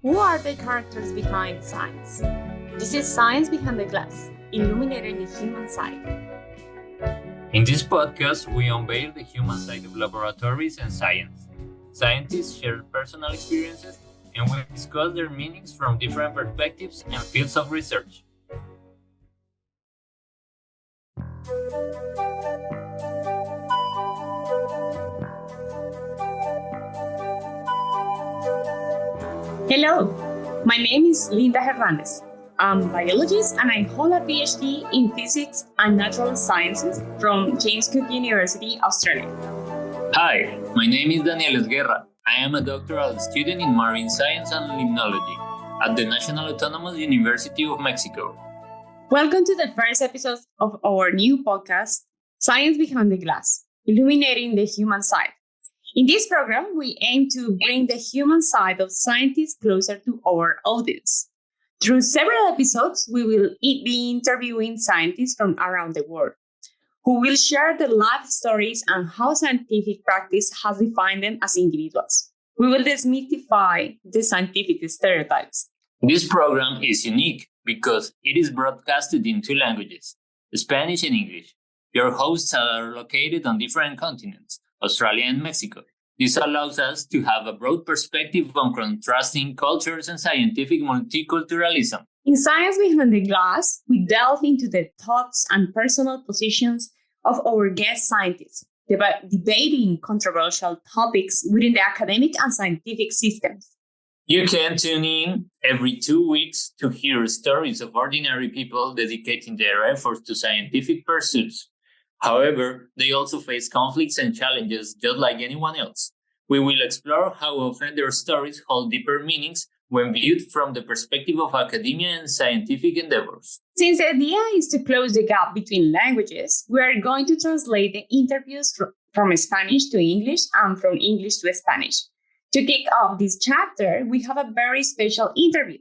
Who are the characters behind science? This is Science Behind the Glass, Illuminating the Human Side. In this podcast, we unveil the human side of laboratories and science. Scientists share personal experiences and we discuss their meanings from different perspectives and fields of research. Hello, my name is Linda Hernandez. I'm a biologist and I hold a PhD in physics and natural sciences from James Cook University, Australia. Hi, my name is Daniel Guerra. I am a doctoral student in marine science and limnology at the National Autonomous University of Mexico. Welcome to the first episode of our new podcast, Science Behind the Glass, Illuminating the Human Side. In this program, we aim to bring the human side of scientists closer to our audience. Through several episodes, we will be interviewing scientists from around the world, who will share their life stories and how scientific practice has defined them as individuals. We will demystify the scientific stereotypes. This program is unique because it is broadcasted in two languages, Spanish and English. Your hosts are located on different continents, Australia and Mexico. This allows us to have a broad perspective on contrasting cultures and scientific multiculturalism. In Science Behind the Glass, we delve into the thoughts and personal positions of our guest scientists, debating controversial topics within the academic and scientific systems. You can tune in every 2 weeks to hear stories of ordinary people dedicating their efforts to scientific pursuits. However, they also face conflicts and challenges just like anyone else. We will explore how often their stories hold deeper meanings when viewed from the perspective of academia and scientific endeavors. Since the idea is to close the gap between languages, we are going to translate the interviews from Spanish to English and from English to Spanish. To kick off this chapter, we have a very special interview.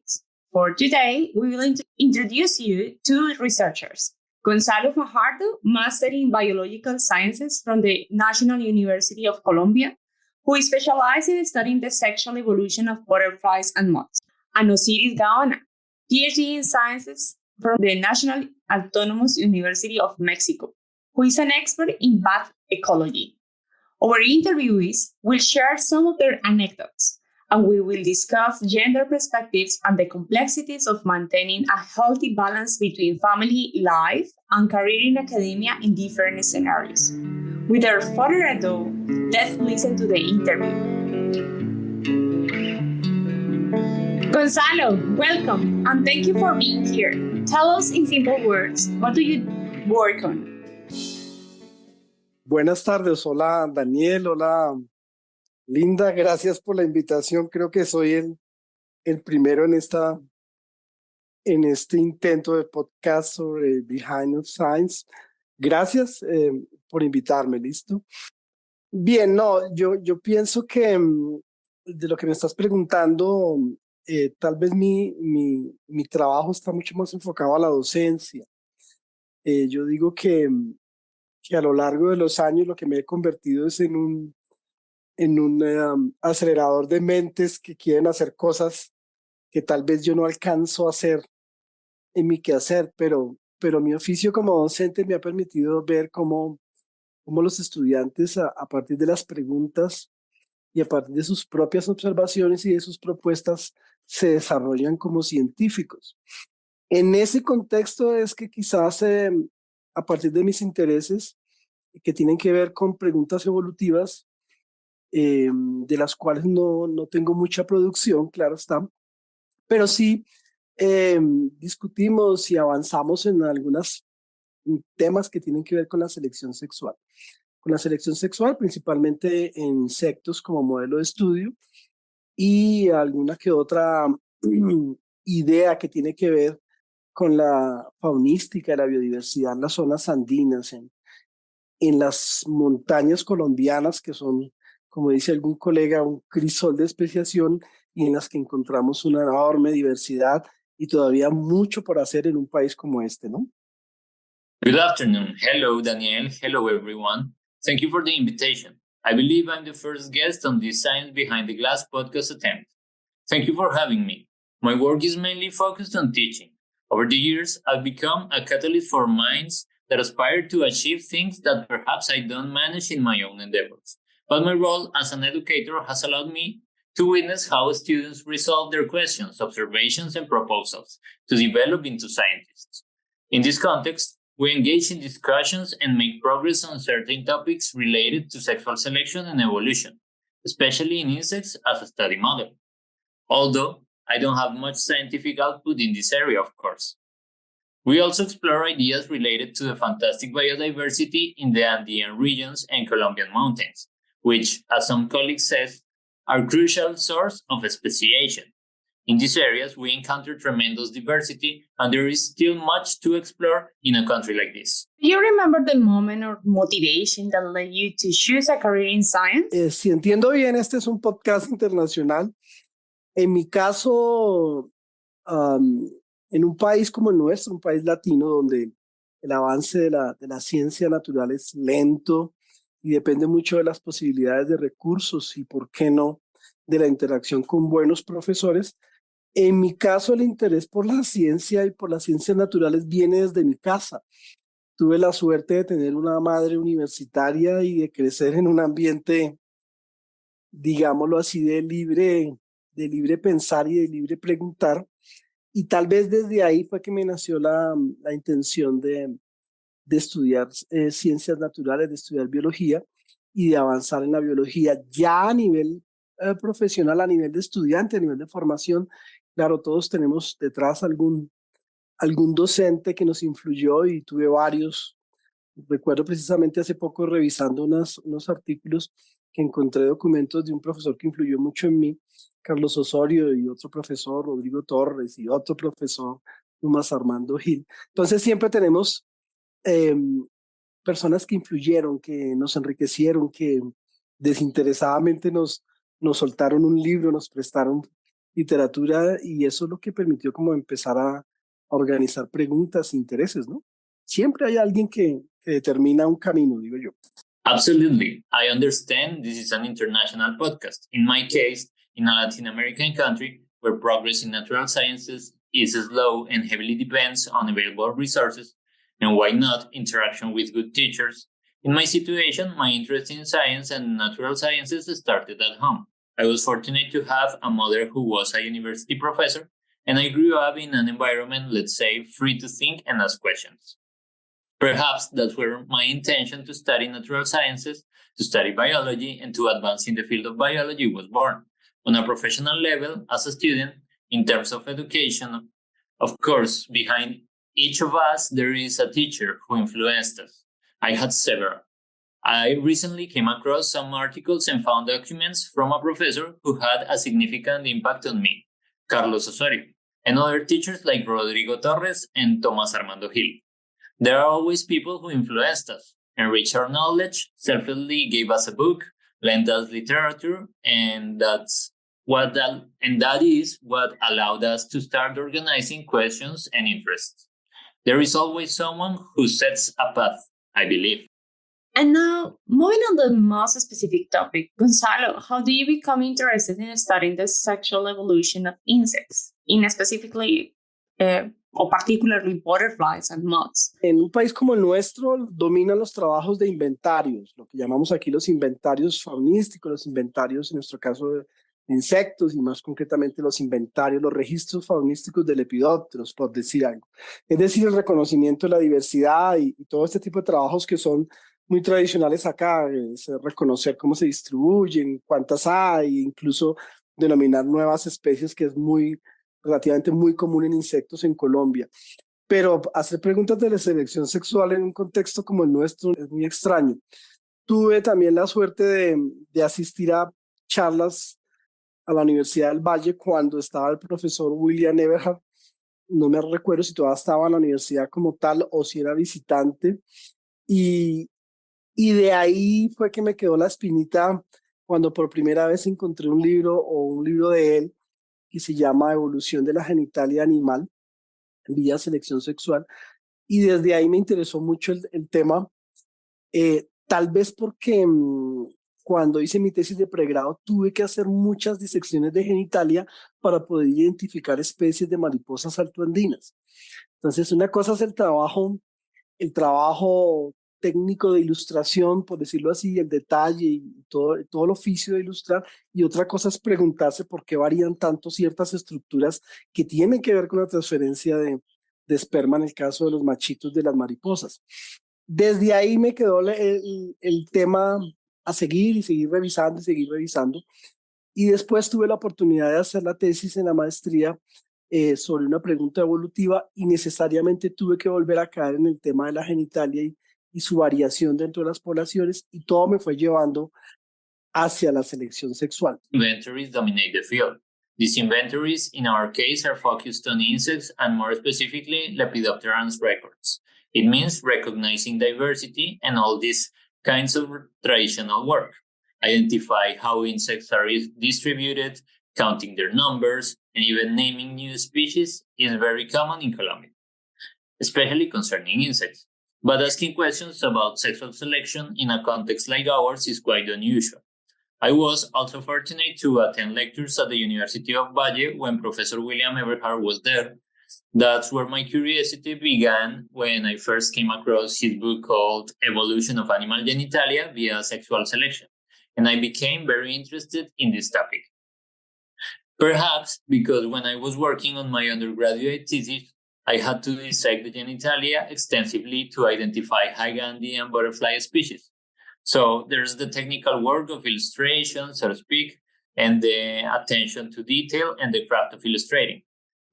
For today, we will introduce you to researchers. Gonzalo Fajardo, Master in Biological Sciences from the National University of Colombia, who specializes in studying the sexual evolution of butterflies and moths. And Osiris Gaona, PhD in Sciences from the National Autonomous University of Mexico, who is an expert in bat ecology. Our interviewees will share some of their anecdotes, and we will discuss gender perspectives and the complexities of maintaining a healthy balance between family life and career in academia in different scenarios. Without further ado, let's listen to the interview. Gonzalo, welcome, and thank you for being here. Tell us in simple words, what do you work on? Buenas tardes, hola Daniel, hola Linda, gracias por la invitación. Creo que soy el primero en este intento de podcast sobre Behind the Science. Gracias por invitarme, ¿listo? Bien, no, yo pienso que de lo que me estás preguntando, tal vez mi trabajo está mucho más enfocado a la docencia. Yo digo que a lo largo de los años lo que me he convertido es en un acelerador de mentes que quieren hacer cosas que tal vez yo no alcanzo a hacer en mi quehacer, pero mi oficio como docente me ha permitido ver cómo los estudiantes a partir de las preguntas y a partir de sus propias observaciones y de sus propuestas se desarrollan como científicos. En ese contexto es que quizás a partir de mis intereses que tienen que ver con preguntas evolutivas, de las cuales no tengo mucha producción, claro está, pero sí discutimos y avanzamos en algunos temas que tienen que ver con la selección sexual. Con la selección sexual, principalmente en insectos como modelo de estudio, y alguna que otra idea que tiene que ver con la faunística y la biodiversidad en las zonas andinas, en las montañas colombianas, que son, como dice algún colega, un crisol de especiación, y en las que encontramos una enorme diversidad y todavía mucho por hacer en un país como este, ¿no? Good afternoon. Hello, Daniel. Hello, everyone. Thank you for the invitation. I believe I'm the first guest on this Science Behind the Glass podcast attempt. Thank you for having me. My work is mainly focused on teaching. Over the years, I've become a catalyst for minds that aspire to achieve things that perhaps I don't manage in my own endeavors. But my role as an educator has allowed me to witness how students resolve their questions, observations, and proposals to develop into scientists. In this context, we engage in discussions and make progress on certain topics related to sexual selection and evolution, especially in insects as a study model. Although I don't have much scientific output in this area, of course. We also explore ideas related to the fantastic biodiversity in the Andean regions and Colombian mountains, which, as some colleagues says, are crucial source of speciation. In these areas, we encounter tremendous diversity, and there is still much to explore in a country like this. Do you remember the moment or motivation that led you to choose a career in science? Si entiendo bien, este es un podcast internacional. En mi caso, en un país como el nuestro, un país latino, donde el avance de la ciencia natural es lento y depende mucho de las posibilidades de recursos y, por qué no, de la interacción con buenos profesores. En mi caso, el interés por la ciencia y por las ciencias naturales viene desde mi casa. Tuve la suerte de tener una madre universitaria y de crecer en un ambiente, digámoslo así, de libre pensar y de libre preguntar. Y tal vez desde ahí fue que me nació la intención de estudiar ciencias naturales, de estudiar biología y de avanzar en la biología ya a nivel profesional, a nivel de estudiante, a nivel de formación. Claro, todos tenemos detrás algún docente que nos influyó y tuve varios. Recuerdo precisamente hace poco revisando unos artículos que encontré documentos de un profesor que influyó mucho en mí, Carlos Osorio, y otro profesor, Rodrigo Torres, y otro profesor, Tomás Armando Gil. Entonces siempre tenemos personas que influyeron, que nos enriquecieron, que desinteresadamente nos soltaron un libro, nos prestaron literatura, y eso es lo que permitió como empezar a organizar preguntas e intereses, ¿no? Siempre hay alguien que determina un camino, digo yo. Absolutely. I understand this is an international podcast. In my case, in a Latin American country where progress in natural sciences is slow and heavily depends on available resources, and why not interaction with good teachers, in my situation, my interest in science and natural sciences started at home. I was fortunate to have a mother who was a university professor, and I grew up in an environment, let's say, free to think and ask questions. Perhaps that's where my intention to study natural sciences, to study biology, and to advance in the field of biology was born. On a professional level, as a student, in terms of education, of course, behind each of us, there is a teacher who influenced us. I had several. I recently came across some articles and found documents from a professor who had a significant impact on me, Carlos Osorio, and other teachers like Rodrigo Torres and Tomás Armando Gil. There are always people who influenced us, enriched our knowledge, selflessly gave us a book, lent us literature, and that is what allowed us to start organizing questions and interests. There is always someone who sets a path, I believe. And now, moving on the most specific topic, Gonzalo, how do you become interested in studying the sexual evolution of insects, in specifically or particularly butterflies and moths? En un país como el nuestro dominan los trabajos de inventarios, lo que llamamos aquí los inventarios faunísticos, los inventarios, en nuestro caso, de insectos, y más concretamente los inventarios, los registros faunísticos de lepidópteros, por decir algo. Es decir, el reconocimiento de la diversidad y todo este tipo de trabajos que son muy tradicionales acá, es reconocer cómo se distribuyen, cuántas hay, incluso denominar nuevas especies, que es relativamente muy común en insectos en Colombia. Pero hacer preguntas de la selección sexual en un contexto como el nuestro es muy extraño. Tuve también la suerte de asistir a charlas a la Universidad del Valle cuando estaba el profesor William Everhart. No me recuerdo si todavía estaba en la universidad como tal o si era visitante. Y de ahí fue que me quedó la espinita cuando por primera vez encontré un libro de él que se llama Evolución de la genitalia animal vía selección sexual, y desde ahí me interesó mucho el tema, tal vez porque cuando hice mi tesis de pregrado, tuve que hacer muchas disecciones de genitalia para poder identificar especies de mariposas altoandinas. Entonces, una cosa es el trabajo técnico de ilustración, por decirlo así, el detalle y todo el oficio de ilustrar, y otra cosa es preguntarse por qué varían tanto ciertas estructuras que tienen que ver con la transferencia de esperma en el caso de los machitos de las mariposas. Desde ahí me quedó el tema a seguir y seguir revisando y seguir revisando. Y después tuve la oportunidad de hacer la tesis en la maestría sobre una pregunta evolutiva y necesariamente tuve que volver a caer en el tema de la genitalia y su variación dentro de las poblaciones, y todo me fue llevando hacia la selección sexual. Inventories dominate the field. These inventories, in our case, are focused on insects and more specifically Lepidopterans records. It means recognizing diversity and all these kinds of traditional work. Identify how insects are distributed, counting their numbers, and even naming new species is very common in Colombia, especially concerning insects. But asking questions about sexual selection in a context like ours is quite unusual. I was also fortunate to attend lectures at the University of Valle when Professor William Everhart was there. That's where my curiosity began when I first came across his book called Evolution of Animal Genitalia via Sexual Selection, and I became very interested in this topic. Perhaps because when I was working on my undergraduate thesis, I had to dissect the genitalia extensively to identify Hygandia and butterfly species. So there's the technical work of illustration, so to speak, and the attention to detail and the craft of illustrating.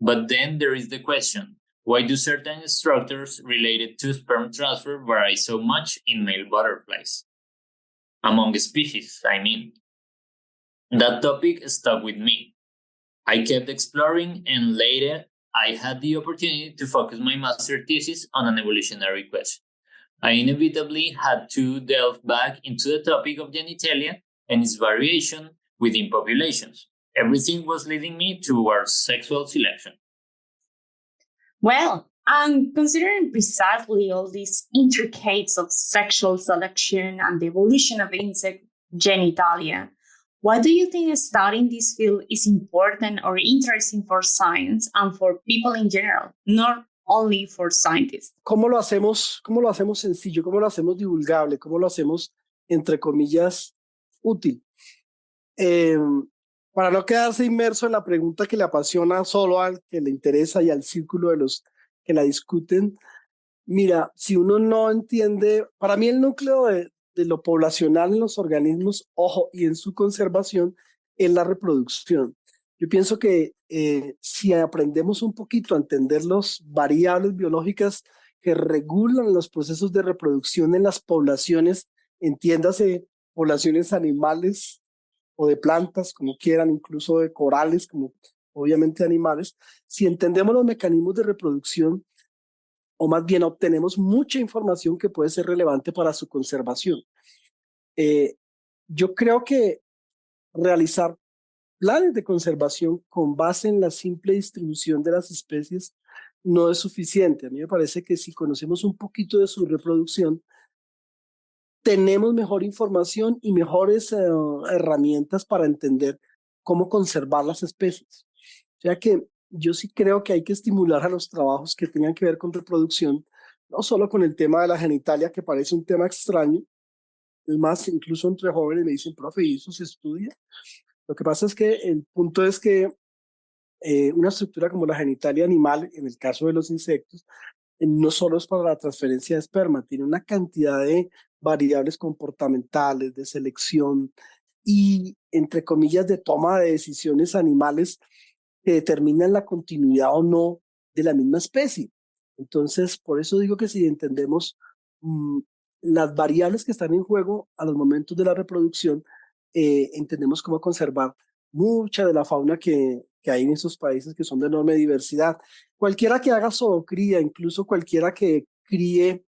But then there is the question, why do certain structures related to sperm transfer vary so much in male butterflies? Among species, I mean. That topic stuck with me. I kept exploring, and later I had the opportunity to focus my master thesis on an evolutionary question. I inevitably had to delve back into the topic of genitalia and its variation within populations. Everything was leading me towards sexual selection. Well, and considering precisely all these intricacies of sexual selection and the evolution of insect genitalia, why do you think studying this field is important or interesting for science and for people in general, not only for scientists? ¿Cómo lo hacemos sencillo? ¿Cómo lo hacemos divulgable? ¿Cómo lo hacemos, entre comillas, útil? Para no quedarse inmerso en la pregunta que le apasiona solo al que le interesa y al círculo de los que la discuten, mira, si uno no entiende, para mí el núcleo de lo poblacional en los organismos, ojo, y en su conservación, es la reproducción. Yo pienso que si aprendemos un poquito a entender las variables biológicas que regulan los procesos de reproducción en las poblaciones, entiéndase poblaciones animales o de plantas, como quieran, incluso de corales, como obviamente animales, si entendemos los mecanismos de reproducción, o más bien obtenemos mucha información que puede ser relevante para su conservación. Yo creo que realizar planes de conservación con base en la simple distribución de las especies no es suficiente. A mí me parece que si conocemos un poquito de su reproducción, tenemos mejor información y mejores herramientas para entender cómo conservar las especies. O sea que yo sí creo que hay que estimular a los trabajos que tengan que ver con reproducción, no solo con el tema de la genitalia, que parece un tema extraño. Es más, incluso entre jóvenes me dicen, profe, ¿y eso se estudia? Lo que pasa es que el punto es que una estructura como la genitalia animal, en el caso de los insectos, no solo es para la transferencia de esperma, tiene una cantidad de variables comportamentales, de selección y, entre comillas, de toma de decisiones animales que determinan la continuidad o no de la misma especie. Entonces, por eso digo que si entendemos las variables que están en juego a los momentos de la reproducción, entendemos cómo conservar mucha de la fauna que hay en esos países que son de enorme diversidad. Cualquiera que haga zoocría, incluso cualquiera que críe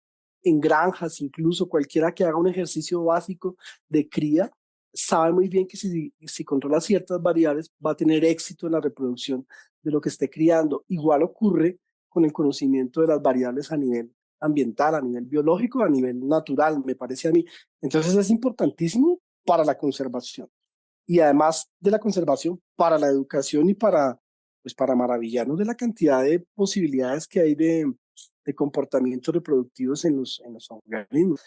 en granjas, incluso cualquiera que haga un ejercicio básico de cría, sabe muy bien que si controla ciertas variables va a tener éxito en la reproducción de lo que esté criando. Igual ocurre con el conocimiento de las variables a nivel ambiental, a nivel biológico, a nivel natural, me parece a mí. Entonces es importantísimo para la conservación. Y además de la conservación, para la educación y pues para maravillarnos de la cantidad de posibilidades que hay de comportamientos reproductivos en los organismos.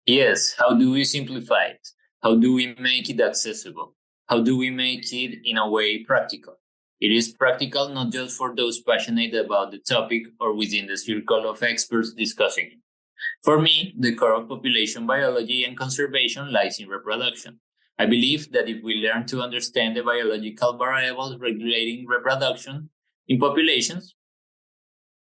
Yes, how do we simplify it? How do we make it accessible? How do we make it, in a way, practical? It is practical not just for those passionate about the topic or within the circle of experts discussing it. For me, the core of population biology and conservation lies in reproduction. I believe that if we learn to understand the biological variables regulating reproduction in populations,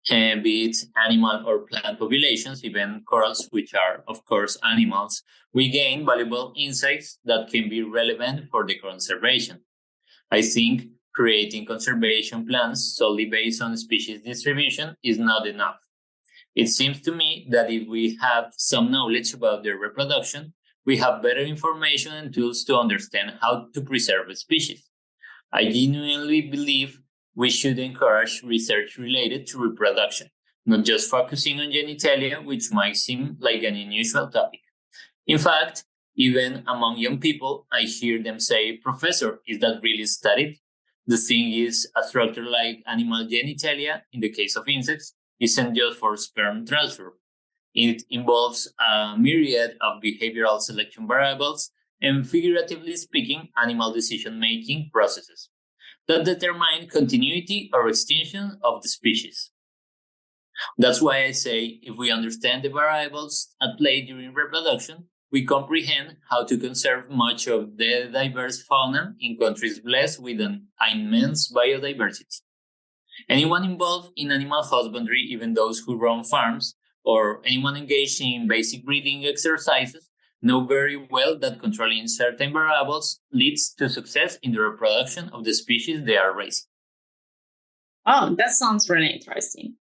be it animal or plant populations, even corals, which are, of course, animals, we gain valuable insights that can be relevant for the conservation. I think creating conservation plans solely based on species distribution is not enough. It seems to me that if we have some knowledge about their reproduction, we have better information and tools to understand how to preserve a species. I genuinely believe we should encourage research related to reproduction, not just focusing on genitalia, which might seem like an unusual topic. In fact, even among young people, I hear them say, "Professor, is that really studied?" The thing is, a structure like animal genitalia, in the case of insects, isn't just for sperm transfer. It involves a myriad of behavioral selection variables and, figuratively speaking, animal decision-making processes that determine continuity or extinction of the species. That's why I say if we understand the variables at play during reproduction, we comprehend how to conserve much of the diverse fauna in countries blessed with an immense biodiversity. Anyone involved in animal husbandry, even those who run farms, or anyone engaged in basic breeding exercises, know very well that controlling certain variables leads to success in the reproduction of the species they are raising. Oh, that sounds really interesting.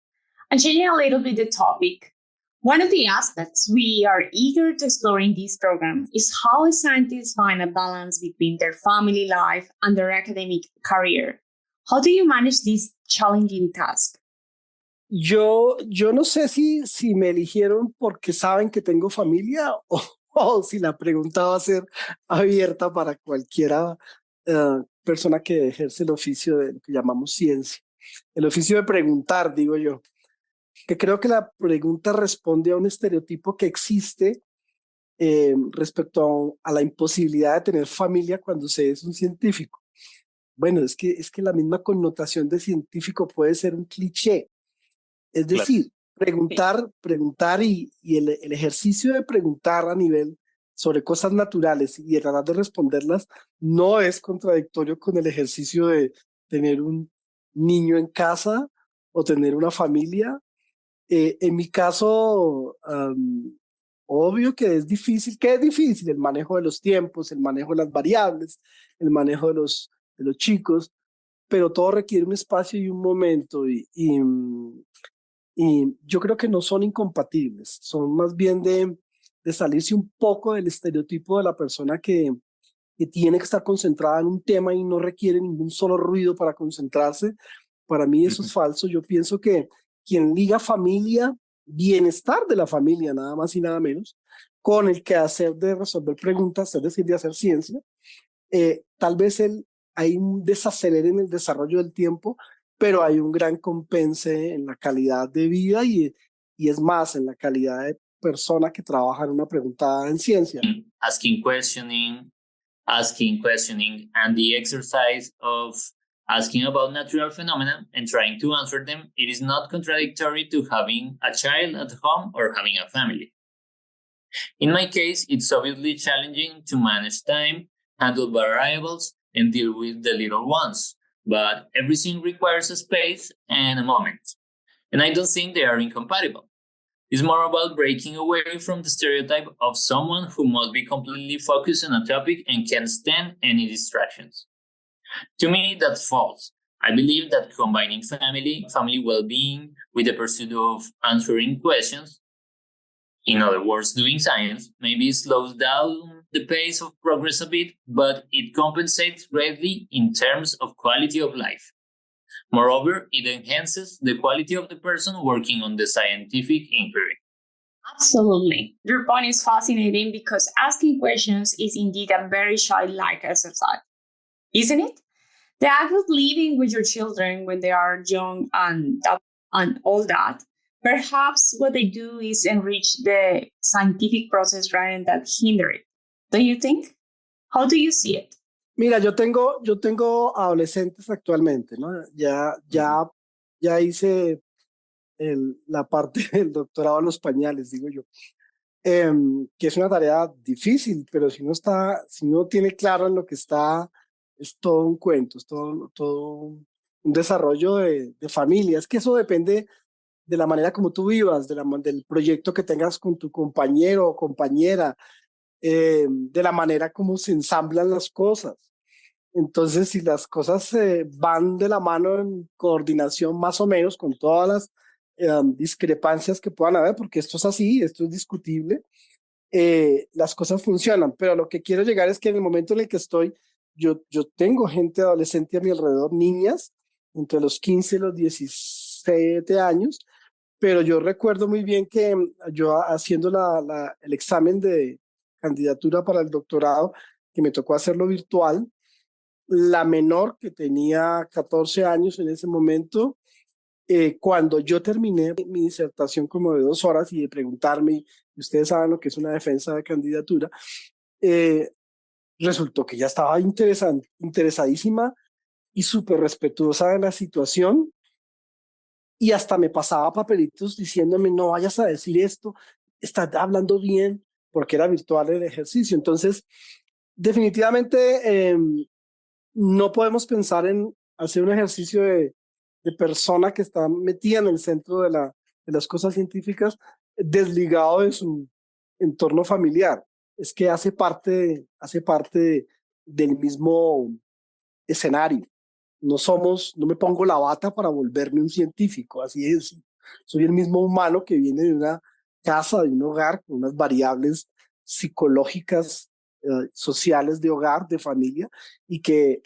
And changing a little bit the topic, one of the aspects we are eager to explore in this program is how scientists find a balance between their family life and their academic career. How do you manage this challenging task? Yo no sé si me eligieron porque saben que tengo familia o si la pregunta va a ser abierta para cualquiera persona que ejerce el oficio de lo que llamamos ciencia. El oficio de preguntar, digo yo, que creo que la pregunta responde a un estereotipo que existe respecto a la imposibilidad de tener familia cuando se es un científico. Bueno, es que la misma connotación de científico puede ser un cliché. Es decir, preguntar y el ejercicio de preguntar a nivel sobre cosas naturales y de tratar de responderlas no es contradictorio con el ejercicio de tener un niño en casa o tener una familia. En mi caso, obvio que es difícil. ¿Qué es difícil? El manejo de los tiempos, el manejo de las variables, el manejo de los chicos, pero todo requiere un espacio y un momento y yo creo que no son incompatibles, son más bien de salirse un poco del estereotipo de la persona que tiene que estar concentrada en un tema y no requiere ningún solo ruido para concentrarse. Para mí eso es falso. Yo pienso que quien liga familia, bienestar de la familia, nada más y nada menos, con el quehacer de resolver preguntas, es decir, de hacer ciencia, tal vez hay un desacelere en el desarrollo del tiempo, pero hay un gran compense en la calidad de vida y es más, en la calidad de persona que trabaja en una pregunta en ciencia. Asking, questioning, and the exercise of asking about natural phenomena and trying to answer them, it is not contradictory to having a child at home or having a family. In my case, it's obviously challenging to manage time, handle variables, and deal with the little ones, but everything requires a space and a moment. And I don't think they are incompatible. It's more about breaking away from the stereotype of someone who must be completely focused on a topic and can't stand any distractions. To me, that's false. I believe that combining family well-being with the pursuit of answering questions, in other words, doing science, maybe slows down the pace of progress a bit, but it compensates greatly in terms of quality of life. Moreover, it enhances the quality of the person working on the scientific inquiry. Absolutely. Your point is fascinating because asking questions is indeed a very childlike exercise, isn't it? The act of living with your children when they are young and all that, perhaps what they do is enrich the scientific process rather than hinder it. Don't you think? How do you see it? Mira, yo tengo adolescentes actualmente, ¿no? Ya hice la parte del doctorado en los pañales, digo yo. Que es una tarea difícil, pero si uno tiene claro en lo que está, es todo un cuento, es todo un desarrollo de familia. Es que eso depende de la manera como tú vivas, del proyecto que tengas con tu compañero o compañera, de la manera como se ensamblan las cosas. Entonces, si las cosas van de la mano en coordinación más o menos con todas las discrepancias que puedan haber, porque esto es así, esto es discutible, las cosas funcionan. Pero lo que quiero llegar es que en el momento en el que estoy, yo tengo gente adolescente a mi alrededor, niñas, entre los 15 y los 17 años, pero yo recuerdo muy bien que yo haciendo el examen de candidatura para el doctorado, que me tocó hacerlo virtual, la menor que tenía 14 años en ese momento, cuando yo terminé mi disertación como de 2 horas y de preguntarme, y ustedes saben lo que es una defensa de candidatura, eh, resultó que ya estaba interesadísima y súper respetuosa de la situación y hasta me pasaba papelitos diciéndome, no vayas a decir esto, estás hablando bien, porque era virtual el ejercicio. Entonces, definitivamente no podemos pensar en hacer un ejercicio de persona que está metida en el centro de las cosas científicas, desligado de su entorno familiar. Es que hace parte del mismo escenario. No me pongo la bata para volverme un científico, así es. Soy el mismo humano que viene de una casa, de un hogar, con unas variables psicológicas, sociales de hogar, de familia, y que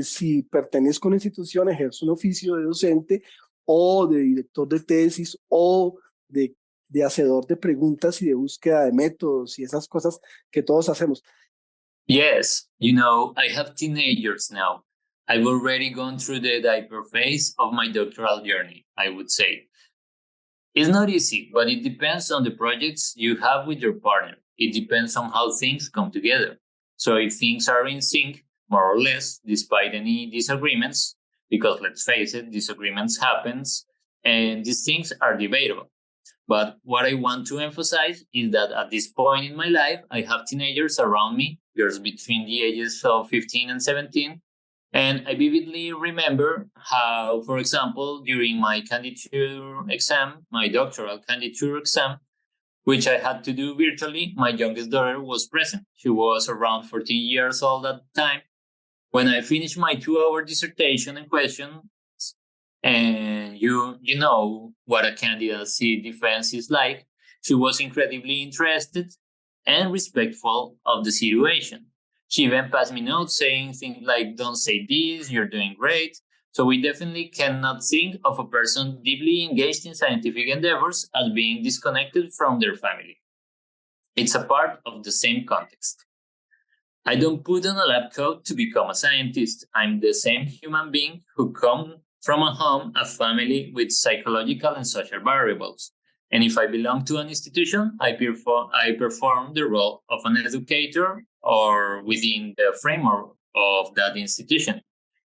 si pertenezco a una institución, ejerzo un oficio de docente o de director de tesis o de hacedor de preguntas y de búsqueda de métodos y esas cosas que todos hacemos. Yes, you know, I have teenagers now. I've already gone through the diaper phase of my doctoral journey, I would say. It's not easy, but it depends on the projects you have with your partner. It depends on how things come together. So if things are in sync, more or less, despite any disagreements, because let's face it, disagreements happens and these things are debatable. But what I want to emphasize is that at this point in my life, I have teenagers around me, girls between the ages of 15 and 17. And I vividly remember how, for example, during my candidature exam, my doctoral candidature exam, which I had to do virtually, my youngest daughter was present. She was around 14 years old at the time. When I finished my 2-hour dissertation and question, and you know what a candidacy defense is like, she was incredibly interested and respectful of the situation. She even passed me notes saying things like, don't say this, you're doing great. So we definitely cannot think of a person deeply engaged in scientific endeavors as being disconnected from their family. It's a part of the same context. I don't put on a lab coat to become a scientist. I'm the same human being who comes from a home, a family with psychological and social variables. And if I belong to an institution, I perform the role of an educator or within the framework of that institution,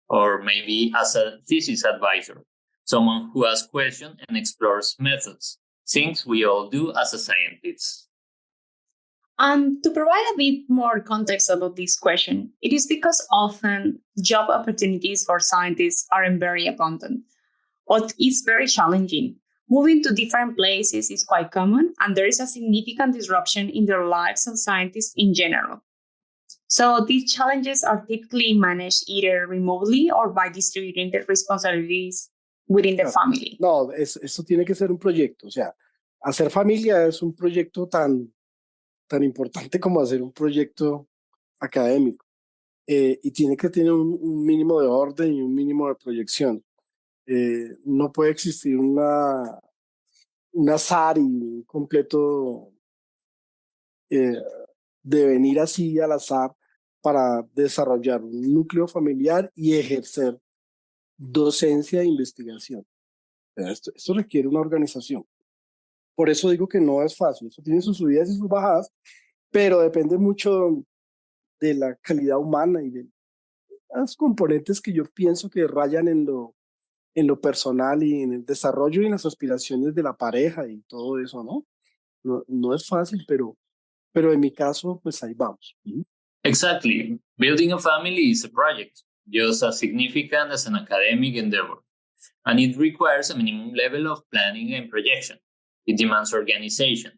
or maybe as a thesis advisor, someone who asks questions and explores methods, things we all do as a scientist. And to provide a bit more context about this question, it is because often job opportunities for scientists aren't very abundant, but it's very challenging. Moving to different places is quite common, and there is a significant disruption in the lives of scientists in general. So these challenges are typically managed either remotely or by distributing the responsibilities within the family. No, eso tiene que ser un proyecto. O sea, hacer familia es un proyecto tan importante como hacer un proyecto académico. Y tiene que tener un mínimo de orden y un mínimo de proyección. No puede existir un azar y un completo de venir así al azar para desarrollar un núcleo familiar y ejercer docencia e investigación. Esto requiere una organización. Por eso digo que no es fácil. Eso tiene sus subidas y sus bajadas, pero depende mucho de la calidad humana y de los componentes que yo pienso que rayan en lo personal y en el desarrollo y en las aspiraciones de la pareja y todo eso, ¿no? No es fácil, pero en mi caso, pues ahí vamos. Exactly. Building a family is a project, just as significant as an academic endeavor, and it requires a minimum level of planning and projection. It demands organization.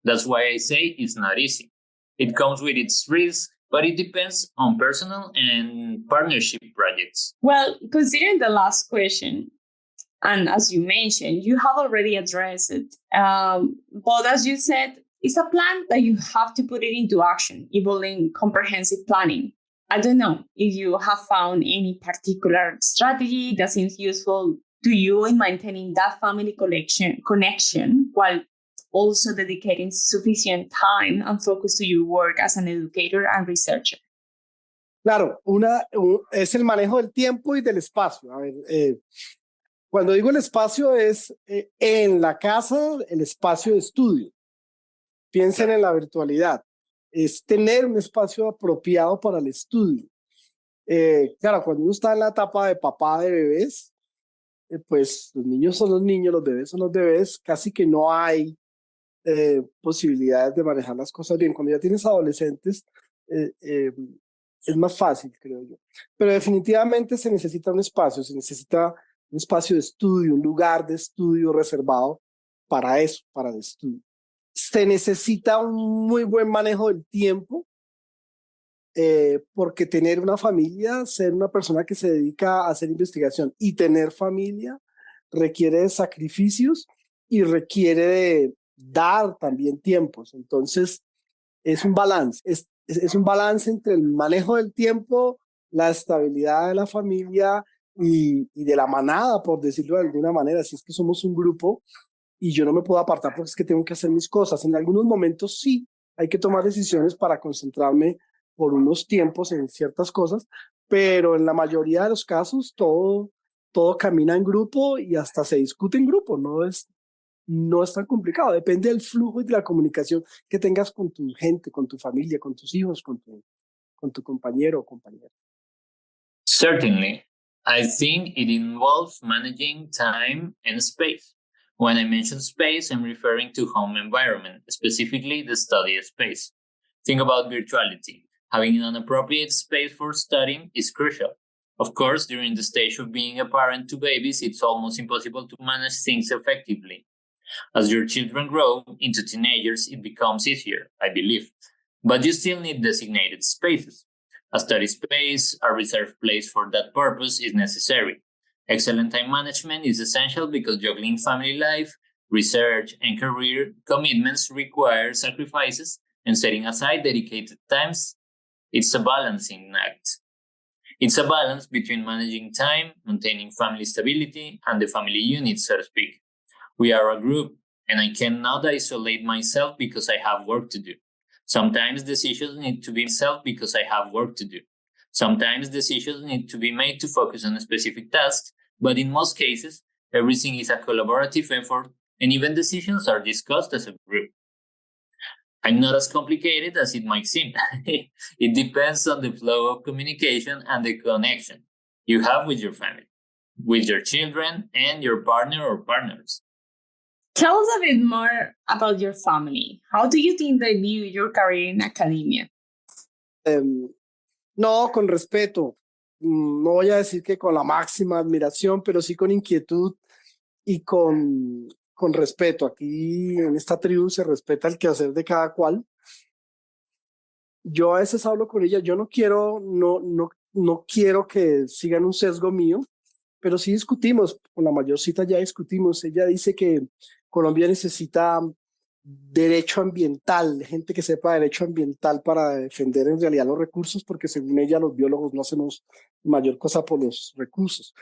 That's why I say it's not easy. It comes with its risks, but it depends on personal and partnership projects. Well, considering the last question, and as you mentioned, you have already addressed it. But as you said, it's a plan that you have to put it into action, involving comprehensive planning. I don't know if you have found any particular strategy that seems useful to you in maintaining that family connection while also dedicating sufficient time and focus to your work as an educator and researcher. Claro, es el manejo del tiempo y del espacio. A ver, cuando digo el espacio es en la casa, el espacio de estudio. Piensen en la virtualidad. Es tener un espacio apropiado para el estudio. Claro, cuando uno está en la etapa de papá de bebés, pues los niños son los niños, los bebés son los bebés, casi que no hay posibilidades de manejar las cosas bien. Cuando ya tienes adolescentes, es más fácil, creo yo. Pero definitivamente se necesita se necesita un espacio de estudio, un lugar de estudio reservado para eso, para el estudio. Se necesita un muy buen manejo del tiempo, porque tener una familia, ser una persona que se dedica a hacer investigación y tener familia requiere de sacrificios y requiere de dar también tiempos. Entonces, es un balance, es un balance entre el manejo del tiempo, la estabilidad de la familia y de la manada, por decirlo de alguna manera. Si es que somos un grupo y yo no me puedo apartar porque es que tengo que hacer mis cosas. En algunos momentos sí, hay que tomar decisiones para concentrarme por unos tiempos en ciertas cosas, pero en la mayoría de los casos todo camina en grupo y hasta se discute en grupo. No es tan complicado, depende del flujo y de la comunicación que tengas con tu gente, con tu familia, con tus hijos, con tu compañero o compañera. Certainly. I think it involves managing time and space. When I mention space, I'm referring to home environment, specifically the study space. Think about virtuality. Having an appropriate space for studying is crucial. Of course, during the stage of being a parent to babies, it's almost impossible to manage things effectively. As your children grow into teenagers, it becomes easier, I believe. But you still need designated spaces. A study space, a reserved place for that purpose is necessary. Excellent time management is essential because juggling family life, research, and career commitments require sacrifices, and setting aside dedicated times, it's a balancing act. It's a balance between managing time, maintaining family stability, and the family unit, so to speak. We are a group, and I cannot isolate myself because I have work to do. Sometimes decisions need to be made because I have work to do. Sometimes decisions need to be made to focus on specific tasks, but in most cases, everything is a collaborative effort, and even decisions are discussed as a group. I'm not as complicated as it might seem. It depends on the flow of communication and the connection you have with your family, with your children, and your partner or partners. Tell us a bit more about your family. How do you think they view your career in academia? No, con respeto. No voy a decir que con la máxima admiración, pero sí con inquietud y con respeto. Aquí en esta tribu se respeta el quehacer de cada cual. Yo a veces hablo con ella, yo no quiero que sigan un sesgo mío, pero sí discutimos, con la mayorcita ya discutimos. Ella dice que Colombia necesita derecho ambiental, gente que sepa derecho ambiental para defender en realidad los recursos, porque según ella los biólogos no hacemos mayor cosa por los recursos.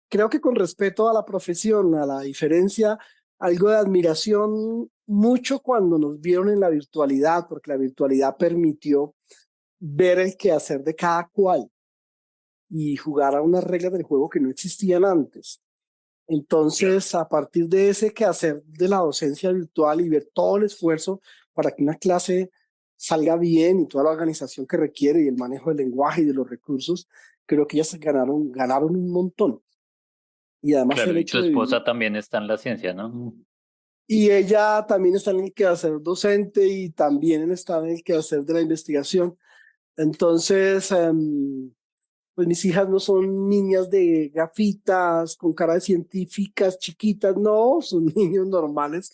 Creo que con respeto a la profesión, a la diferencia, algo de admiración mucho cuando nos vieron en la virtualidad, porque la virtualidad permitió ver el quehacer de cada cual y jugar a unas reglas del juego que no existían antes. Entonces, a partir de ese quehacer de la docencia virtual y ver todo el esfuerzo para que una clase salga bien y toda la organización que requiere y el manejo del lenguaje y de los recursos, creo que ellas ganaron un montón. Y además Claro, el y tu hecho de vivir. esposa también está en la ciencia, ¿no? Y ella también está en el quehacer docente y también está en el quehacer de la investigación. Entonces, pues mis hijas no son niñas de gafitas, con cara de científicas chiquitas, no, son niños normales,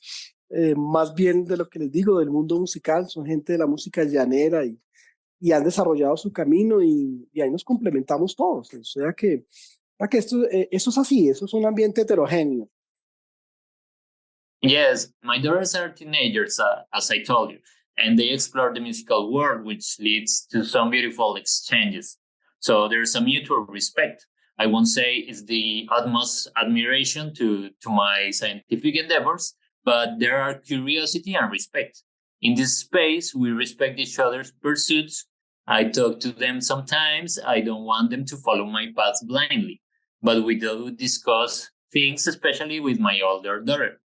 más bien de lo que les digo, del mundo musical, son gente de la música llanera y han desarrollado su camino y ahí nos complementamos todos. O sea que esto es así, eso es un ambiente heterogéneo. Yes, my daughters are teenagers, as I told you, and they explore the musical world, which leads to some beautiful exchanges. So there's a mutual respect. I won't say it's the utmost admiration to my scientific endeavors, but there are curiosity and respect. In this space, we respect each other's pursuits. I talk to them sometimes. I don't want them to follow my path blindly, but we do discuss things, especially with my older daughter.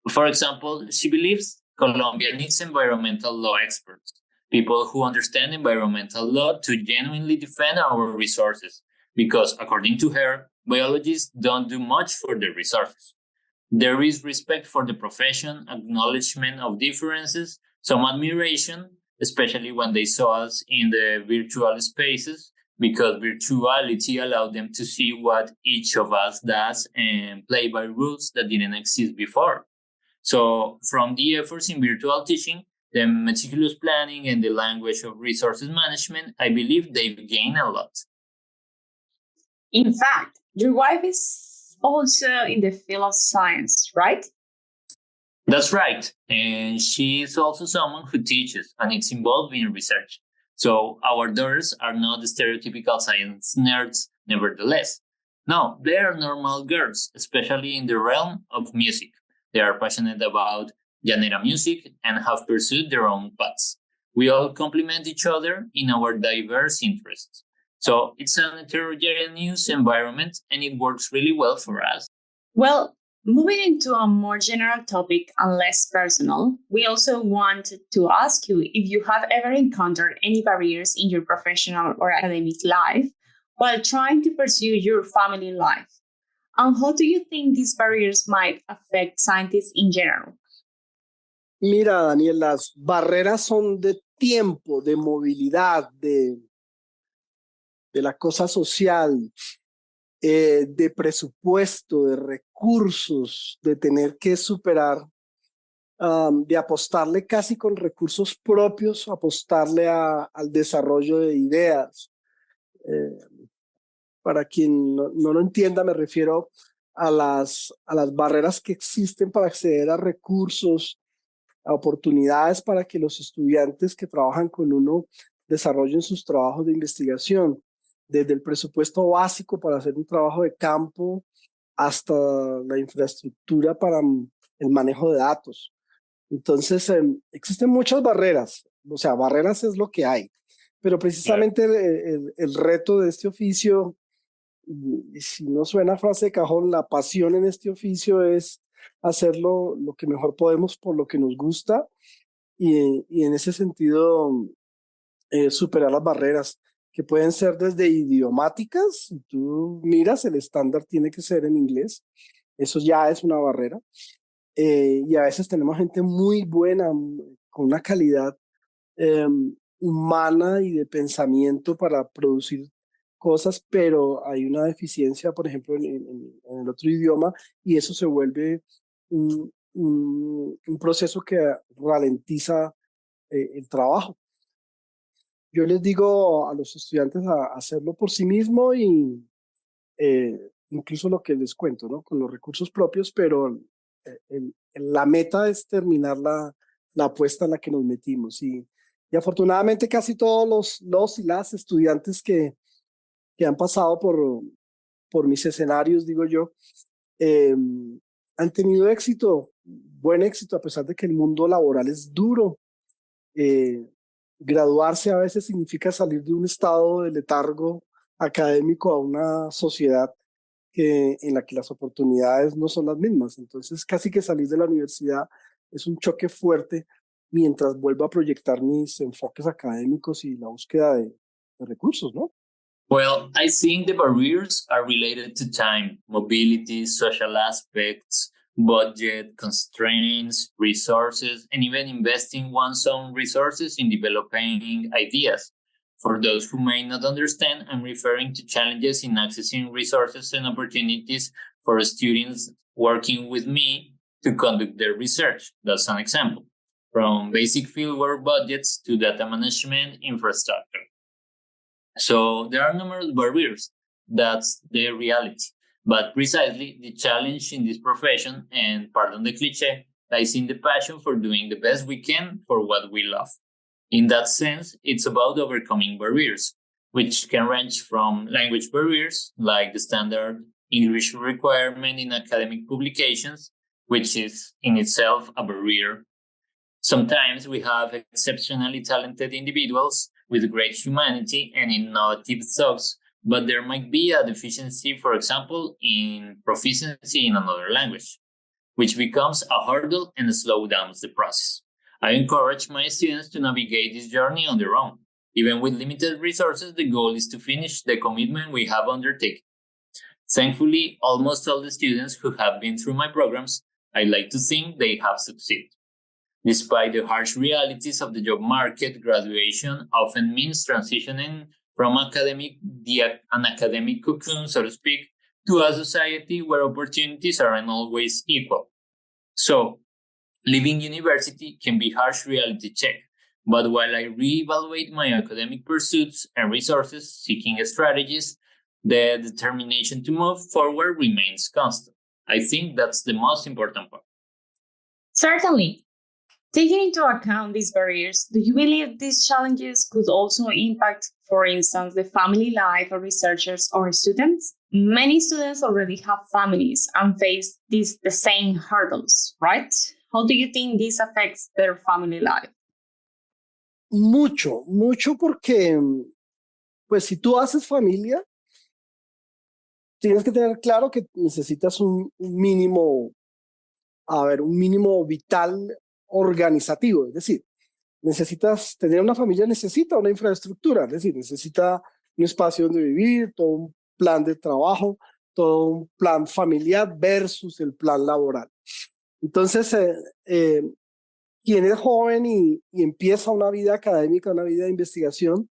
For example, she believes Colombia needs environmental law experts, people who understand environmental law to genuinely defend our resources, because according to her, biologists don't do much for the resources. There is respect for the profession, acknowledgement of differences, some admiration, especially when they saw us in the virtual spaces, because virtuality allowed them to see what each of us does and play by rules that didn't exist before. So, from the efforts in virtual teaching, the meticulous planning, and the language of resources management, I believe they've gained a lot. In fact, your wife is also in the field of science, right? That's right. And she is also someone who teaches and is involved in research. So, our daughters are not the stereotypical science nerds, nevertheless. No, they are normal girls, especially in the realm of music. They are passionate about llanera music and have pursued their own paths. We all complement each other in our diverse interests. So it's an heterogeneous environment and it works really well for us. Well, moving into a more general topic and less personal, we also wanted to ask you if you have ever encountered any barriers in your professional or academic life while trying to pursue your family life. And how do you think these barriers might affect scientists in general? Mira, Daniel, las barreras son de tiempo, de movilidad, de la cosa social, de presupuesto, de recursos, de tener que superar, de apostarle casi con recursos propios, apostarle al desarrollo de ideas. Para quien no lo entienda, me refiero a las barreras que existen para acceder a recursos, a oportunidades para que los estudiantes que trabajan con uno desarrollen sus trabajos de investigación, desde el presupuesto básico para hacer un trabajo de campo hasta la infraestructura para el manejo de datos. Entonces, existen muchas barreras, o sea, barreras es lo que hay, pero precisamente el reto de este oficio, y si no suena frase de cajón, la pasión en este oficio es hacerlo lo que mejor podemos por lo que nos gusta y en ese sentido superar las barreras que pueden ser desde idiomáticas. Si tú miras, el estándar tiene que ser en inglés, eso ya es una barrera, y a veces tenemos gente muy buena, con una calidad humana y de pensamiento para producir cosas, pero hay una deficiencia, por ejemplo, en el otro idioma, y eso se vuelve un proceso que ralentiza el trabajo. Yo les digo a los estudiantes a hacerlo por sí mismo y incluso lo que les cuento, ¿no? Con los recursos propios, pero la meta es terminar la apuesta en la que nos metimos. Y afortunadamente casi todos los y las estudiantes que han pasado por mis escenarios, digo yo, han tenido éxito, buen éxito, a pesar de que el mundo laboral es duro. Graduarse a veces significa salir de un estado de letargo académico a una sociedad en la que las oportunidades no son las mismas. Entonces, casi que salir de la universidad es un choque fuerte mientras vuelvo a proyectar mis enfoques académicos y la búsqueda de recursos, ¿no? Well, I think the barriers are related to time, mobility, social aspects, budget, constraints, resources, and even investing one's own resources in developing ideas. For those who may not understand, I'm referring to challenges in accessing resources and opportunities for students working with me to conduct their research. That's an example. From basic fieldwork budgets to data management infrastructure. So there are numerous barriers. That's the reality. But precisely the challenge in this profession, and pardon the cliche, lies in the passion for doing the best we can for what we love. In that sense, it's about overcoming barriers, which can range from language barriers, like the standard English requirement in academic publications, which is in itself a barrier. Sometimes we have exceptionally talented individuals with great humanity and innovative thoughts, but there might be a deficiency, for example, in proficiency in another language, which becomes a hurdle and slows down the process. I encourage my students to navigate this journey on their own. Even with limited resources, the goal is to finish the commitment we have undertaken. Thankfully, almost all the students who have been through my programs, I like to think they have succeeded. Despite the harsh realities of the job market, graduation often means transitioning from an academic cocoon, so to speak, to a society where opportunities aren't always equal. So, leaving university can be a harsh reality check. But while I reevaluate my academic pursuits and resources, seeking strategies, the determination to move forward remains constant. I think that's the most important part. Certainly. Taking into account these barriers, do you believe these challenges could also impact, for instance, the family life of researchers or students? Many students already have families and face the same hurdles, right? How do you think this affects their family life? Mucho, mucho porque, pues si tú haces familia, tienes que tener claro que necesitas un mínimo, un mínimo vital organizativo, es decir, necesitas tener una familia, necesita una infraestructura, es decir, necesita un espacio donde vivir, todo un plan de trabajo, todo un plan familiar versus el plan laboral. Entonces, quien es joven y empieza una vida académica, una vida de investigación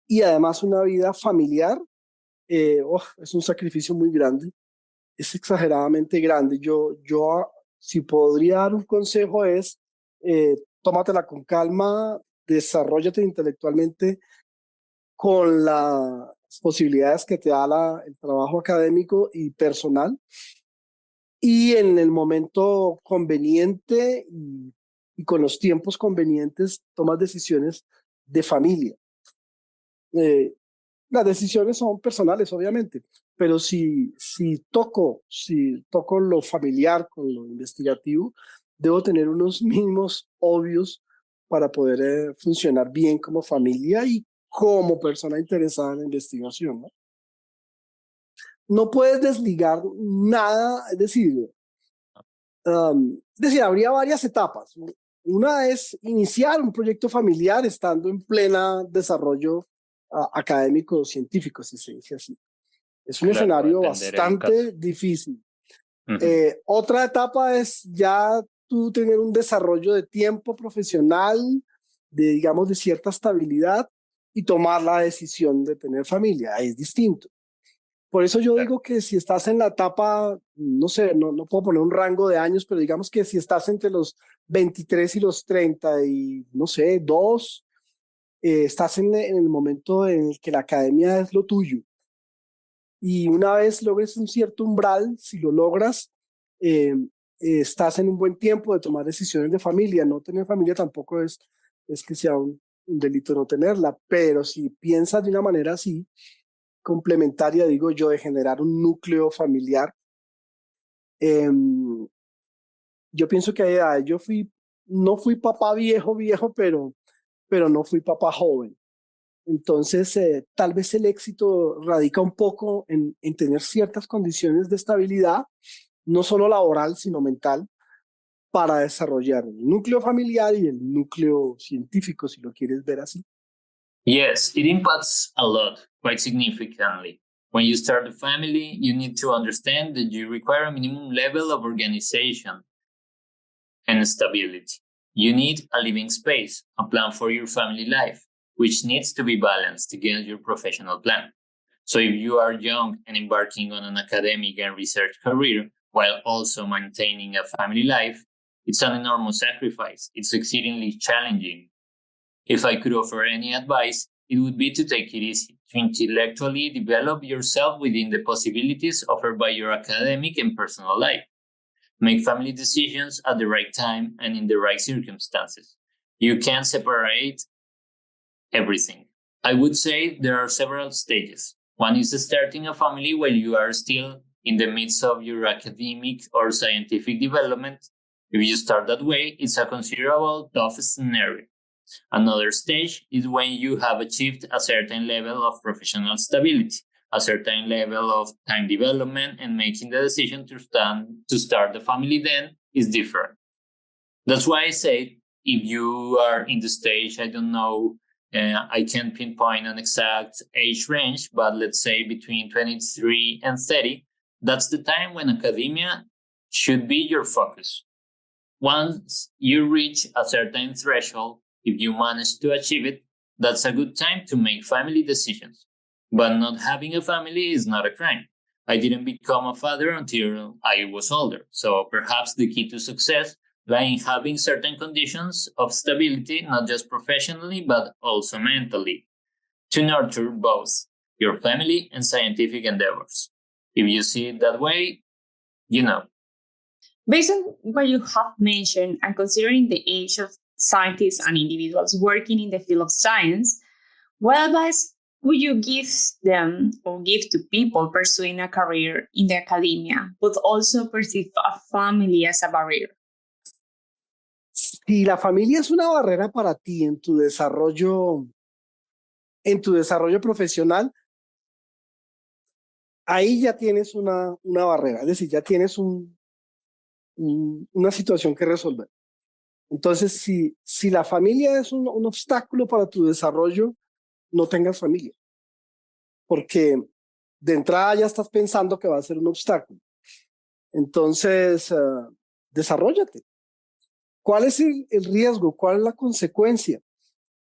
y además una vida familiar, es un sacrificio muy grande, es exageradamente grande. Yo si podría dar un consejo es, tómatela con calma, desarróllate intelectualmente con las posibilidades que te da el trabajo académico y personal, y en el momento conveniente y con los tiempos convenientes tomas decisiones de familia. Las decisiones son personales, obviamente, pero si toco lo familiar con lo investigativo, debo tener unos mínimos obvios para poder funcionar bien como familia y como persona interesada en la investigación, ¿no? No puedes desligar nada, es decir, habría varias etapas. Una es iniciar un proyecto familiar estando en plena desarrollo académico científico, si se dice así. Es un escenario bastante difícil. Otra etapa es ya tú tener un desarrollo de tiempo profesional, digamos, de cierta estabilidad y tomar la decisión de tener familia. Es distinto. Por eso yo digo que si estás en la etapa, no sé, no puedo poner un rango de años, pero digamos que si estás entre los 23 y los 30 y, no sé, 2, estás en el momento en el que la academia es lo tuyo. Y una vez logres un cierto umbral, si lo logras, estás en un buen tiempo de tomar decisiones de familia. No tener familia tampoco es que sea un delito no tenerla, pero si piensas de una manera así, complementaria, digo yo, de generar un núcleo familiar, yo pienso que hay edades. No fui papá viejo, pero no fui papá joven. Entonces, tal vez el éxito radica un poco en tener ciertas condiciones de estabilidad, no solo laboral, sino mental, para desarrollar el núcleo familiar y el núcleo científico, si lo quieres ver así. Yes, it impacts a lot, quite significantly. When you start a family, you need to understand that you require a minimum level of organization and stability. You need a living space, a plan for your family life, which needs to be balanced against your professional plan. So if you are young and embarking on an academic and research career while also maintaining a family life, it's an enormous sacrifice. It's exceedingly challenging. If I could offer any advice, it would be to take it easy, to intellectually develop yourself within the possibilities offered by your academic and personal life. Make family decisions at the right time and in the right circumstances. You can't separate everything. I would say there are several stages. One is starting a family while you are still in the midst of your academic or scientific development. If you start that way, it's a considerable tough scenario. Another stage is when you have achieved a certain level of professional stability, a certain level of time development, and making the decision to start the family then is different. That's why I say if you are in the stage, I don't know, I can't pinpoint an exact age range, but let's say between 23 and 30, that's the time when academia should be your focus. Once you reach a certain threshold, if you manage to achieve it, that's a good time to make family decisions. But not having a family is not a crime. I didn't become a father until I was older, so perhaps the key to success lies in having certain conditions of stability, not just professionally, but also mentally, to nurture both your family and scientific endeavors. If you see it that way, you know. Based on what you have mentioned and considering the age of scientists and individuals working in the field of science, what advice would you give them or give to people pursuing a career in the academia, but also perceive a family as a barrier? Si la familia es una barrera para ti en tu desarrollo profesional, ahí ya tienes una barrera, es decir, ya tienes una situación que resolver. Entonces, si la familia es un obstáculo para tu desarrollo, no tengas familia, porque de entrada ya estás pensando que va a ser un obstáculo. Entonces, desarróllate. ¿Cuál es el riesgo? ¿Cuál es la consecuencia?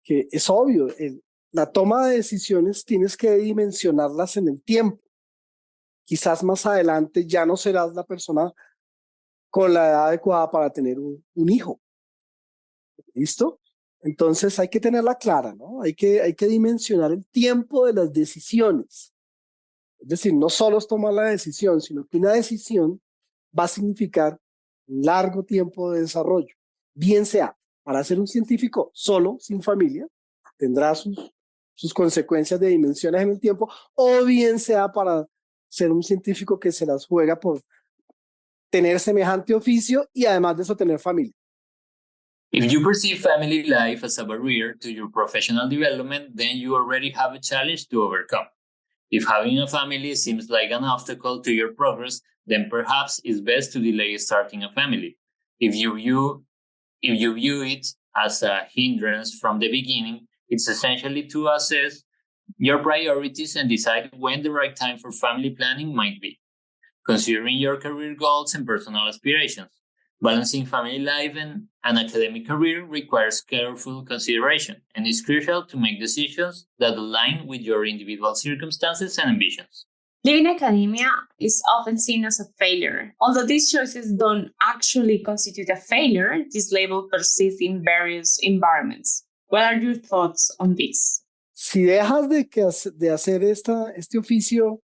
Que es obvio, la toma de decisiones tienes que dimensionarlas en el tiempo. Quizás más adelante ya no serás la persona con la edad adecuada para tener un hijo. ¿Listo? Entonces hay que tenerla clara, ¿no? Hay que dimensionar el tiempo de las decisiones. Es decir, no solo es tomar la decisión, sino que una decisión va a significar un largo tiempo de desarrollo. Bien sea para ser un científico solo, sin familia, tendrá sus consecuencias de dimensiones en el tiempo, o bien sea para ser un científico que se las juega por tener semejante oficio y además de eso tener familia. If you perceive family life as a barrier to your professional development, then you already have a challenge to overcome. If having a family seems like an obstacle to your progress, then perhaps it's best to delay starting a family. If you view it as a hindrance from the beginning, it's essentially to assess your priorities and decide when the right time for family planning might be. Considering your career goals and personal aspirations, balancing family life and an academic career requires careful consideration and is crucial to make decisions that align with your individual circumstances and ambitions. Leaving academia is often seen as a failure. Although these choices don't actually constitute a failure, this label persists in various environments. What are your thoughts on this? Si dejas de hacer este oficio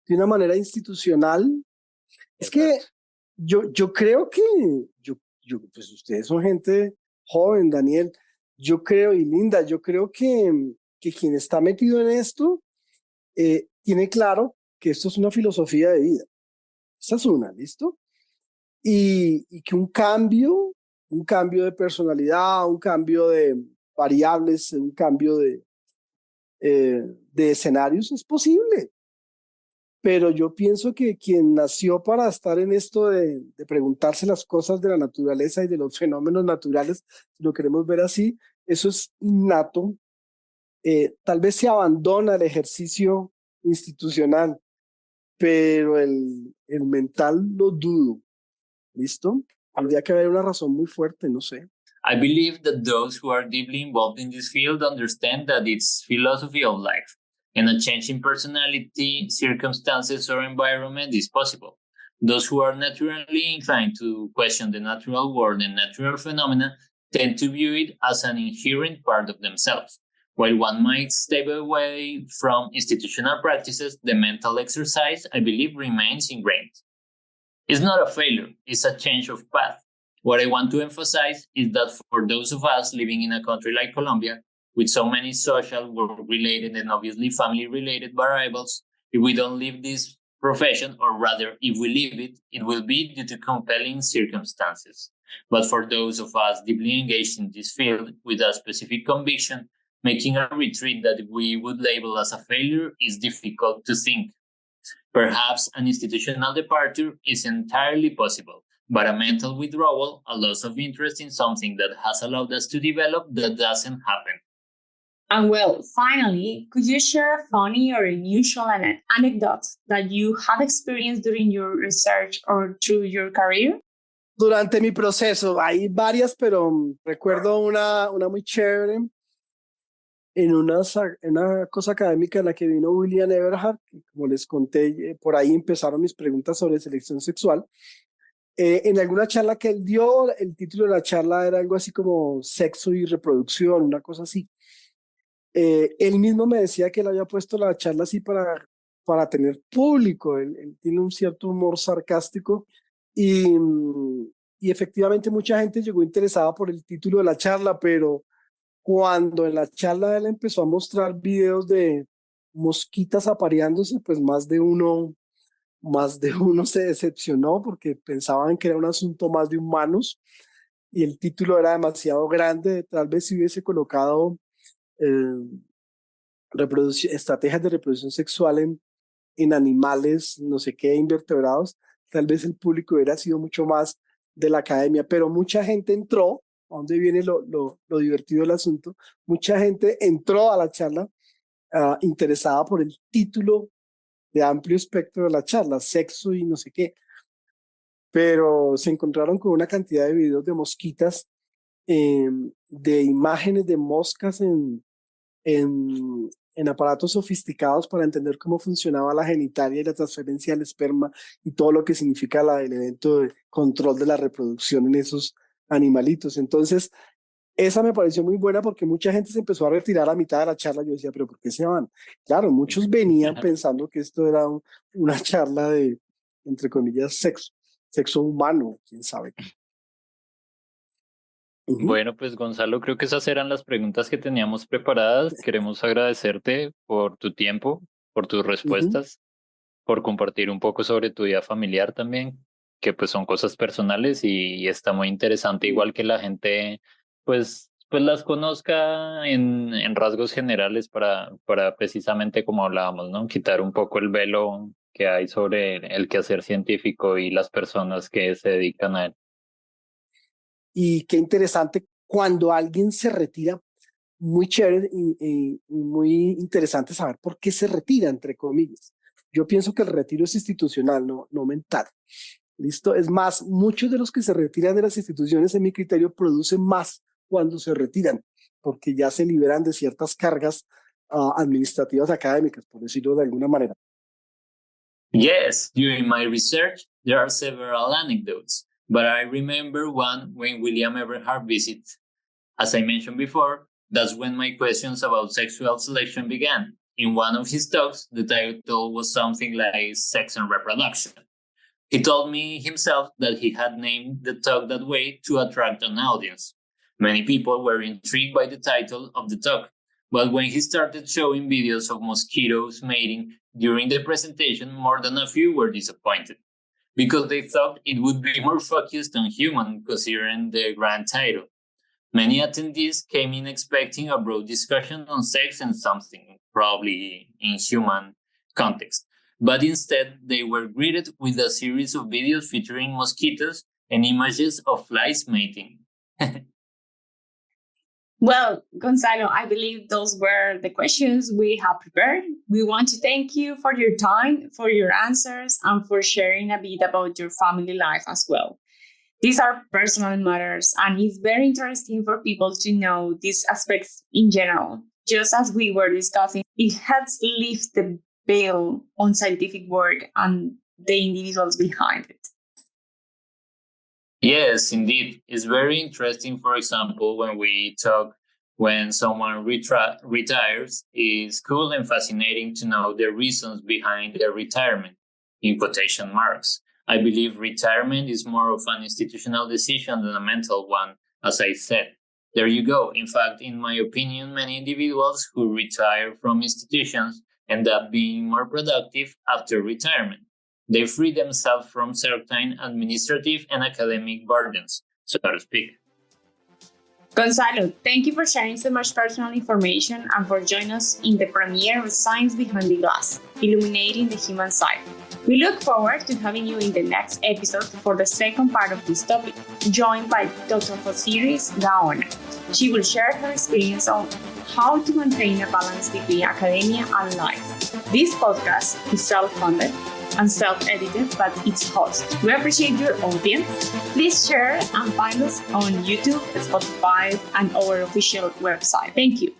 de una manera institucional, es que yo creo que, pues ustedes son gente joven, Daniel, yo creo, y Linda, yo creo que quien está metido en esto tiene claro que esto es una filosofía de vida. Esta es una, ¿listo? y que un cambio de personalidad, un cambio de variables, un cambio de escenarios es posible. Pero yo pienso que quien nació para estar en esto de preguntarse las cosas de la naturaleza y de los fenómenos naturales, si lo queremos ver así, eso es innato. Tal vez se abandona el ejercicio institucional, pero el mental lo dudo. ¿Listo? Habría que haber una razón muy fuerte, no sé. I believe that those who are deeply involved in this field understand that it's philosophy of life, and a change in personality, circumstances, or environment is possible. Those who are naturally inclined to question the natural world and natural phenomena tend to view it as an inherent part of themselves. While one might step away from institutional practices, the mental exercise, I believe, remains ingrained. It's not a failure, it's a change of path. What I want to emphasize is that for those of us living in a country like Colombia, with so many social, work related, and obviously family related variables, if we don't leave this profession, or rather, if we leave it, it will be due to compelling circumstances. But for those of us deeply engaged in this field with a specific conviction, making a retreat that we would label as a failure is difficult to think. Perhaps an institutional departure is entirely possible, but a mental withdrawal, a loss of interest in something that has allowed us to develop, that doesn't happen. And well, finally, could you share a funny or unusual anecdote that you have experienced during your research or through your career? Durante mi proceso, hay varias, pero recuerdo una muy chévere en una cosa académica en la que vino William Everhart, que como les conté, por ahí empezaron mis preguntas sobre selección sexual. En alguna charla que él dio, el título de la charla era algo así como sexo y reproducción, una cosa así. Él mismo me decía que él había puesto la charla así para tener público. Él tiene un cierto humor sarcástico y efectivamente mucha gente llegó interesada por el título de la charla, pero cuando en la charla él empezó a mostrar videos de mosquitas apareándose, pues más de uno se decepcionó porque pensaban que era un asunto más de humanos y el título era demasiado grande. Tal vez si hubiese colocado estrategias de reproducción sexual en animales, no sé qué, invertebrados, tal vez el público hubiera sido mucho más de la academia, pero mucha gente entró, ¿a dónde viene lo divertido del asunto? Mucha gente entró a la charla interesada por el título de amplio espectro de la charla, sexo y no sé qué, pero se encontraron con una cantidad de videos de mosquitas, de imágenes de moscas en aparatos sofisticados para entender cómo funcionaba la genitalia y la transferencia del esperma y todo lo que significa el evento de control de la reproducción en esos animalitos. Entonces, esa me pareció muy buena porque mucha gente se empezó a retirar a mitad de la charla. Yo decía, pero ¿por qué se van? Claro, muchos venían pensando que esto era una charla de, entre comillas, sexo humano, quién sabe. Bueno, pues Gonzalo, creo que esas eran las preguntas que teníamos preparadas. Queremos agradecerte por tu tiempo, por tus respuestas, por compartir un poco sobre tu vida familiar también, que pues son cosas personales y está muy interesante, igual que la gente pues las conozca en rasgos generales para precisamente como hablábamos, ¿no? Quitar un poco el velo que hay sobre el quehacer científico y las personas que se dedican a él. Y qué interesante cuando alguien se retira, muy chévere y muy interesante saber por qué se retira, entre comillas. Yo pienso que el retiro es institucional, no mental. ¿Listo? Es más, muchos de los que se retiran de las instituciones, en mi criterio, producen más cuando se retiran, porque ya se liberan de ciertas cargas administrativas académicas, por decirlo de alguna manera. Yes, during my research, there are several anecdotes, but I remember one when William Everhart visited. As I mentioned before, that's when my questions about sexual selection began. In one of his talks, the title was something like Sex and Reproduction. He told me himself that he had named the talk that way to attract an audience. Many people were intrigued by the title of the talk, but when he started showing videos of mosquitoes mating during the presentation, more than a few were disappointed. because they thought it would be more focused on human, considering the grand title. Many attendees came in expecting a broad discussion on sex and something, probably in human context. But instead, they were greeted with a series of videos featuring mosquitoes and images of flies mating. Well, Gonzalo, I believe those were the questions we have prepared. We want to thank you for your time, for your answers, and for sharing a bit about your family life as well. These are personal matters, and it's very interesting for people to know these aspects in general. Just as we were discussing, it helps lift the veil on scientific work and the individuals behind it. Yes, indeed. It's very interesting, for example, when someone retires, it's cool and fascinating to know the reasons behind their retirement, in quotation marks. I believe retirement is more of an institutional decision than a mental one, as I said. There you go. In fact, in my opinion, many individuals who retire from institutions end up being more productive after retirement. They free themselves from certain administrative and academic burdens, so to speak. Gonzalo, thank you for sharing so much personal information and for joining us in the premiere of Science Behind the Glass, Illuminating the Human Side. We look forward to having you in the next episode for the second part of this topic, joined by Dr. Josiris Gaona. She will share her experience on how to maintain a balance between academia and life. This podcast is self-funded and self-edited by its host. We appreciate your audience. Please share and find us on YouTube, Spotify, and our official website. Thank you.